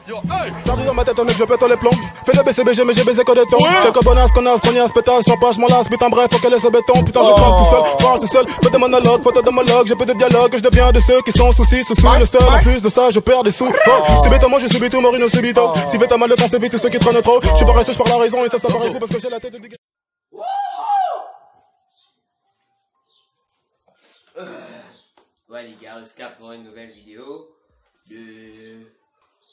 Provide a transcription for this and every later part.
Perdu dans ma tête, mec, je pète les plombs. Fais le BCBG, mais j'ai baisé que des tons. Quelques bonasses, connasses, cognasse, pétasse, j'en passe, je m'en lasse, putain, bref, faut qu'elle laisse ce béton. Putain, je parle tout seul, fais des monologues, photo de monologue, j'ai peu de dialogue, je deviens de ceux qui sont soucis, sous le seul. En plus de ça, je perds des sous. Subito, moi, je subis tout, Morino subito. Si vite, mal le temps, c'est vite, tous ceux qui traînent trop. Je suis paresseux, je parle la raison, et ça paraît fou parce que j'ai la tête du. Ouais les gars, on se capte pour une nouvelle vidéo.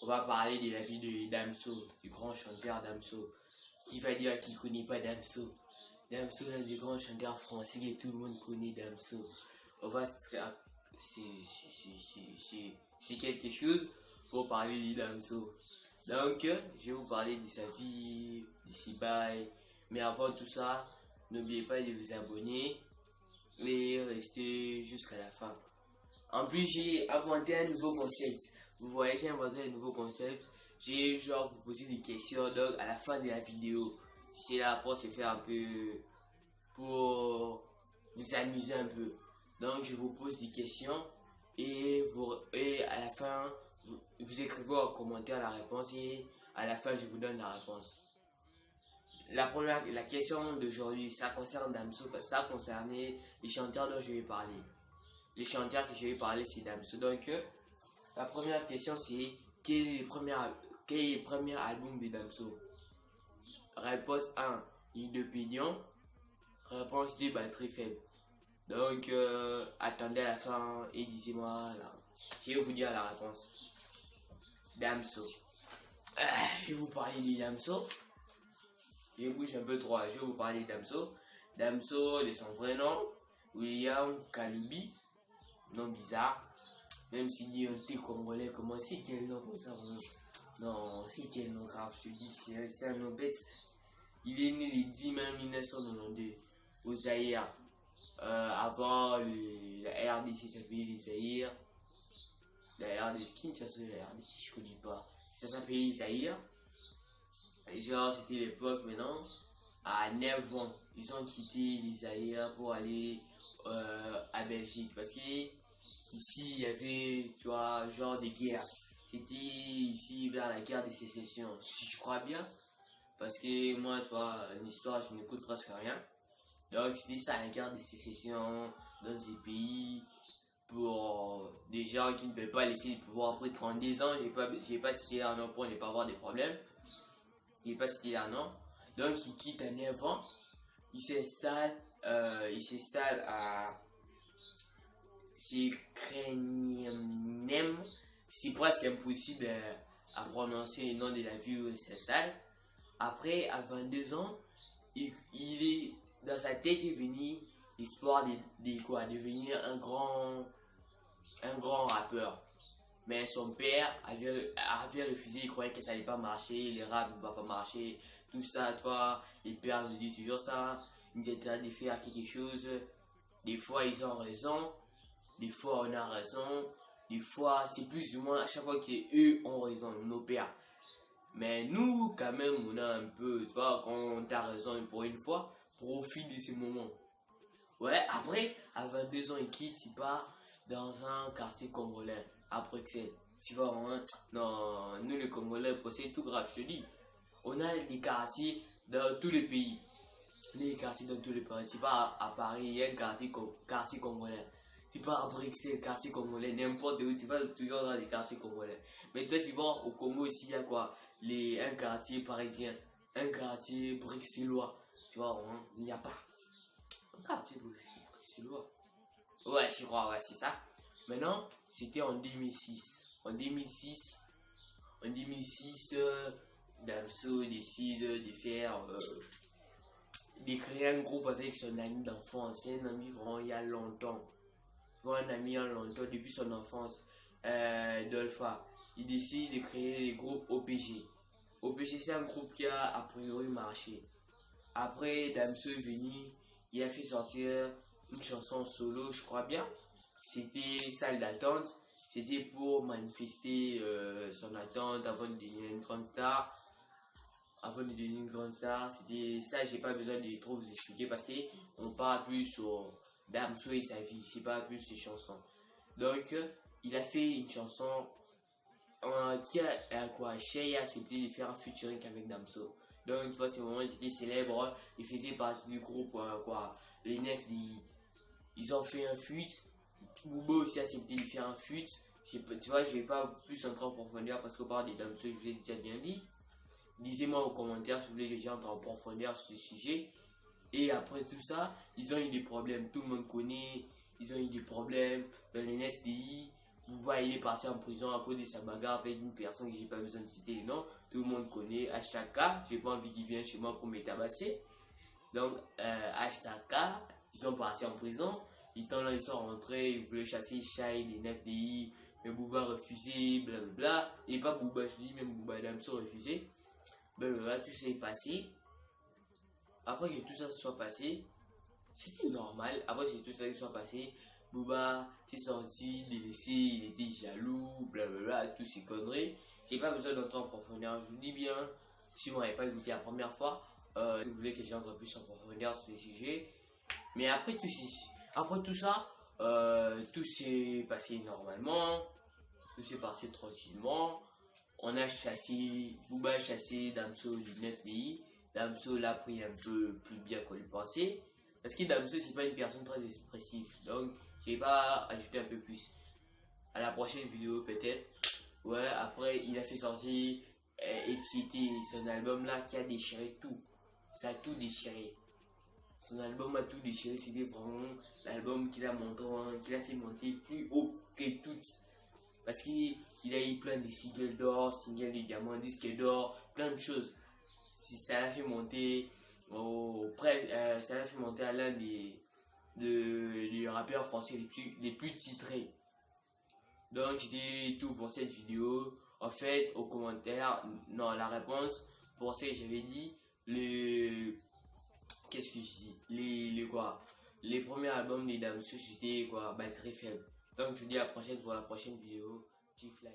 On va parler de la vie de Damso, du grand chanteur Damso. Qui va dire qu'il ne connaît pas Damso? Damso est un des grands chanteurs français et tout le monde connaît Damso. On va c'est quelque chose pour parler de Damso. Donc, je vais vous parler de sa vie, de ses bails. Mais avant tout ça, n'oubliez pas de vous abonner et rester jusqu'à la fin. En plus, j'ai inventé un nouveau concept. Vous voyez, j'ai inventé un nouveau concept. J'ai genre vous poser des questions donc à la fin de la vidéo. C'est là pour se faire un peu, pour vous amuser un peu. Donc je vous pose des questions et à la fin vous écrivez en commentaire la réponse et à la fin je vous donne la réponse. La question d'aujourd'hui, ça concerne Damso, ça concernait les chanteurs dont je vais parler. Les chanteurs que je vais parler, c'est Damso. Donc, la première question, c'est quel est le premier album de Damso? Réponse 1, Île d'Opinion. Réponse 2, Batterie faible. Donc, attendez à la fin et disez-moi là. Je vais vous dire la réponse. Damso. Je vais vous parler de Damso. Je bouge un peu trop. Je vais vous parler de Damso. Damso, de son vrai nom, William Kaloubi. Nom bizarre. Même si dit un thé congolais, comment c'est quel nom comme ça? Non, c'est quel nom grave, je te dis, c'est un nom bête. Il est né le 10 mai 1992 au Zaïre. Avant la RDC s'appelait les Zaïre. La RDC, Kinshasa, la RDC, je connais pas. Ça s'appelait les Zaïre. Genre, c'était l'époque maintenant. À 9 ans, ils ont quitté les Zaïre pour aller à Belgique. Parce que ici, il y avait, tu vois, genre des guerres. C'était ici vers la guerre des sécessions, si je crois bien. Parce que moi, tu vois, l'histoire, je n'écoute presque rien. Donc, c'était ça, la guerre des sécessions dans ces pays. Pour des gens qui ne peuvent pas laisser le pouvoir après 32 ans. J'ai pas cité leur nom pour ne pas avoir des problèmes. J'ai pas cité leur nom. Donc, ils quittent à 9 ans. Ils s'installent à Sikrenem. C'est presque impossible à prononcer le nom de la ville où il s'installe. Après, à 22 ans, il est dans sa tête est venu l'espoir de devenir un grand rappeur. Mais son père avait refusé, il croyait que ça n'allait pas marcher, les rap ne va pas marcher, tout ça, toi, les pères nous disent toujours ça, ils étaient de faire quelque chose. Des fois ils ont raison, des fois on a raison, des fois c'est plus ou moins à chaque fois qu'eux ont raison, nos pères. Mais nous, quand même, on a un peu, tu vois, quand on a raison pour une fois, profite de ces moments. Ouais, après, à 22 ans, il quitte, il part dans un quartier congolais, à Bruxelles. Tu vois, hein? Non, nous les Congolais, c'est tout grave, je te dis. On a des quartiers dans tous les pays. Les quartiers dans tous les pays. Tu vas à Paris, il y a un quartier congolais. Tu vas à Bruxelles, quartier congolais, n'importe où, tu vas toujours dans les quartiers congolais. Mais toi, tu vas au Congo ici, il y a quoi? Un quartier parisien, un quartier bruxellois. Tu vois, hein? Il n'y a pas. Un quartier bruxellois. Ouais, je crois, ouais, c'est ça. Maintenant, c'était en 2006. En 2006, Damso décide de créer un groupe avec son ami d'enfance. C'est un ami vraiment il y a longtemps. Vraiment un ami il y a longtemps, depuis son enfance. Dolpha. Il décide de créer le groupe OPG. OPG, c'est un groupe qui a priori marché. Après, Damso est venu, il a fait sortir une chanson solo, je crois bien. C'était Salle d'attente. C'était pour manifester son attente avant de devenir une grande star. C'était ça, j'ai pas besoin de trop vous expliquer parce qu'on parle plus sur Damso et sa vie, c'est pas plus ses chansons. Donc, il a fait une chanson qui a quoi, Shay a accepté de faire un featuring avec Damso. Donc tu vois, c'est vraiment ils étaient célèbres, ils faisaient partie du groupe quoi, les Nef, ils ont fait un feat. Booba aussi a accepté de faire un feat. Tu vois, je vais pas plus entrer en profondeur parce que par des Damso, je vous ai déjà bien dit. Lisez-moi en commentaire si vous voulez que j'entre en profondeur sur ce sujet. Et après tout ça, ils ont eu des problèmes, tout le monde connaît. Ils ont eu des problèmes dans les NFDI. Booba il est parti en prison à cause de sa bagarre avec une personne que j'ai pas besoin de citer les noms. Tout le monde connaît. Hashtag K, j'ai pas envie qu'il vienne chez moi pour me tabasser. Donc hashtag K, ils sont partis en prison. Ils sont rentrés, ils voulaient chasser Shay, les NFDI. Mais Booba refusé, blablabla. Et pas Booba, je dis même Booba et Damso refusé. Blablabla, tout ça est passé. Après que tout ça soit passé, c'était normal. Après que tout ça soit passé, Booba s'est sorti, délaissé, il était jaloux, blablabla, tout ces conneries. J'ai pas besoin d'entrer en profondeur, je vous dis bien. Si vous m'avez pas écouté la première fois, si vous voulez que j'entre plus en profondeur sur le sujet. Mais après tout ça, tout s'est passé normalement, tout s'est passé tranquillement. On a chassé, Booba a chassé Damso du 9 pays. Damso l'a pris un peu plus bien qu'on le pensait. Parce que Damso, c'est pas une personne très expressive. Donc, je vais pas ajouter un peu plus. À la prochaine vidéo, peut-être. Ouais, après, il a fait sortir Epsity, son album là qui a déchiré tout. Ça a tout déchiré. Son album a tout déchiré. C'était vraiment l'album qu'il a monté, qu'il a fait monter plus haut que toutes. Parce qu'il a eu plein de singles d'or, singles de diamant, disques d'or, plein de choses. Ça l'a fait monter ça l'a fait monter à l'un des rappeurs français les plus titrés. Donc c'était tout pour cette vidéo. En fait, aux commentaires, non, la réponse pour ce que j'avais dit, qu'est-ce que je dis, les premiers albums des Damso, c'était quoi, très faible. Donc je vous dis à la prochaine pour la prochaine vidéo. Chief Live.